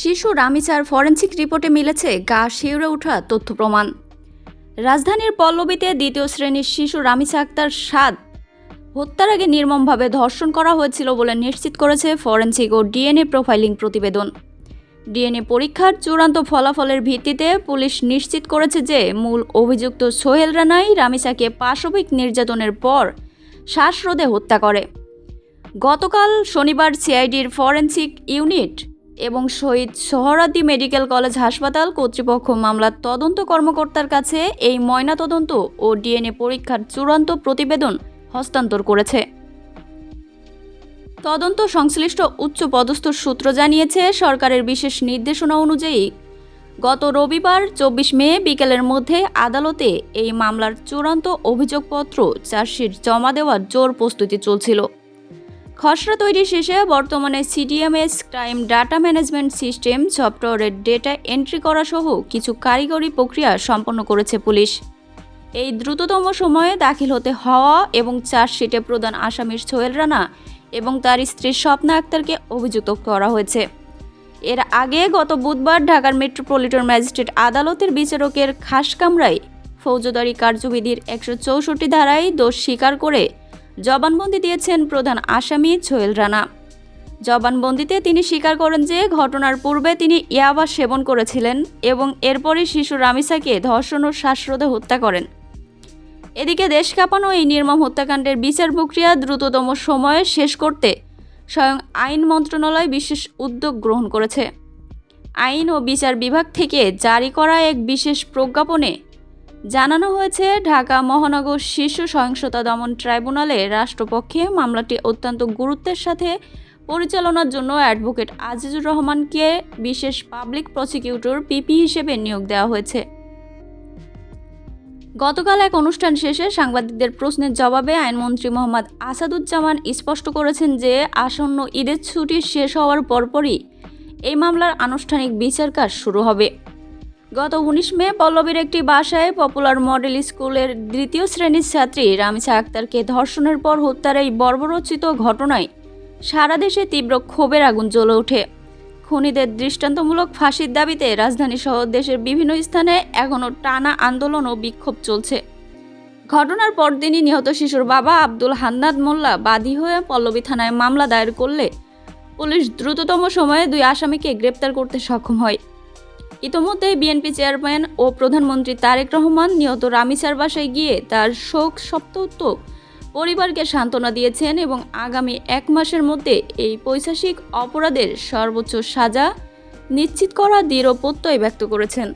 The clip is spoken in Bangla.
শিশু রামিচার ফরেনসিক রিপোর্টে মিলেছে গা শিউরে ওঠা তথ্য প্রমাণ। রাজধানীর পল্লবীতে দ্বিতীয় শ্রেণীর শিশু রামিচা আক্তার সাদ হত্যার আগে নির্মমভাবে ধর্ষণ করা হয়েছিল বলে নিশ্চিত করেছে ফরেনসিক ও ডিএনএ প্রোফাইলিং প্রতিবেদন। ডিএনএ পরীক্ষার চূড়ান্ত ফলাফলের ভিত্তিতে পুলিশ নিশ্চিত করেছে যে মূল অভিযুক্ত সোহেল রানাই রামিচাকে পাশবিক নির্যাতনের পর শ্বাসরোধে হত্যা করে। গতকাল শনিবার সিআইডির ফরেনসিক ইউনিট এবং শহীদ সোহরাওয়ার্দী মেডিকেল কলেজ হাসপাতাল কর্তৃপক্ষ মামলার তদন্ত কর্মকর্তার কাছে এই ময়নাতদন্ত ও ডিএনএ পরীক্ষার চূড়ান্ত প্রতিবেদন হস্তান্তর করেছে। তদন্ত সংশ্লিষ্ট উচ্চপদস্থ সূত্র জানিয়েছে, সরকারের বিশেষ নির্দেশনা অনুযায়ী গত রবিবার 24 মে বিকেলের মধ্যে আদালতে এই মামলার চূড়ান্ত অভিযোগপত্র চার্জশিট জমা দেওয়ার জোর প্রস্তুতি চলছিল। খসড়া তৈরি শেষে বর্তমানে CDMS crime data management system সফটওয়্যারের ডেটা এন্ট্রি করা সহ কিছু কারিগরি প্রক্রিয়া সম্পন্ন করেছে পুলিশ। এই দ্রুততম সময়ে দাখিল হতে হওয়া এবং চার্জশিটে প্রধান আসামির সোহেল রানা এবং তার স্ত্রী স্বপ্না আক্তারকে অভিযুক্ত করা হয়েছে। এর আগে গত বুধবার ঢাকার মেট্রোপলিটন ম্যাজিস্ট্রেট আদালতের বিচারকের খাসকামরায় ফৌজদারি কার্যবিধির 164 ধারায় দোষ স্বীকার করে জবানবন্দি দিয়েছেন প্রধান আসামি সোহেল রানা। জবানবন্দিতে তিনি স্বীকার করেন যে ঘটনার পূর্বে তিনি ইয়াবা সেবন করেছিলেন এবং এরপরই শিশু রামিচাকে ধর্ষণ ও শ্বাসরোধে হত্যা করেন। এদিকে দেশ কাঁপানো এই নির্মম হত্যাকাণ্ডের বিচার প্রক্রিয়া দ্রুততম সময়ে শেষ করতে স্বয়ং আইন মন্ত্রণালয় বিশেষ উদ্যোগ গ্রহণ করেছে। আইন ও বিচার বিভাগ থেকে জারি করা এক বিশেষ প্রজ্ঞাপনে জানানো হয়েছে, ঢাকা মহানগর শিশু সহিংসতা দমন ট্রাইব্যুনালে রাষ্ট্রপক্ষে মামলাটি অত্যন্ত গুরুত্বের সাথে পরিচালনার জন্য অ্যাডভোকেট আজিজুর রহমানকে বিশেষ পাবলিক প্রসিকিউটর পিপি হিসেবে নিয়োগ দেওয়া হয়েছে। গতকাল এক অনুষ্ঠান শেষে সাংবাদিকদের প্রশ্নের জবাবে আইনমন্ত্রী মোহাম্মদ আসাদুজ্জামান স্পষ্ট করেছেন যে আসন্ন ঈদের ছুটি শেষ হওয়ার পরপরই এই মামলার আনুষ্ঠানিক বিচার কাজ শুরু হবে। গত 19 মে পল্লবীর একটি বাসায় পপুলার মডেল স্কুলের দ্বিতীয় শ্রেণীর ছাত্রী রামিচা আক্তারকে ধর্ষণের পর হত্যার এই বর্বরোচিত ঘটনায় সারা দেশে তীব্র ক্ষোভের আগুন জ্বলে ওঠে। খুনিদের দৃষ্টান্তমূলক ফাঁসির দাবিতে রাজধানীসহ দেশের বিভিন্ন স্থানে এখনও টানা আন্দোলন ও বিক্ষোভ চলছে। ঘটনার পরদিনই নিহত শিশুর বাবা আব্দুল হান্নান মোল্লা বাদী হয়ে পল্লবী থানায় মামলা দায়ের করলে পুলিশ দ্রুততম সময়ে 2 আসামিকে গ্রেপ্তার করতে সক্ষম হয়। ইতোমধ্যে বিএনপি চেয়ারম্যান ও প্রধানমন্ত্রী তারেক রহমান নিহত রামিচার বাসায় গিয়ে তার শোক সন্তপ্ত পরিবারকে সান্ত্বনা দিয়েছেন এবং আগামী 1 মাসের মধ্যে এই পৈশাচিক অপরাধের সর্বোচ্চ সাজা নিশ্চিত করার দৃঢ় প্রত্যয় ব্যক্ত করেছেন।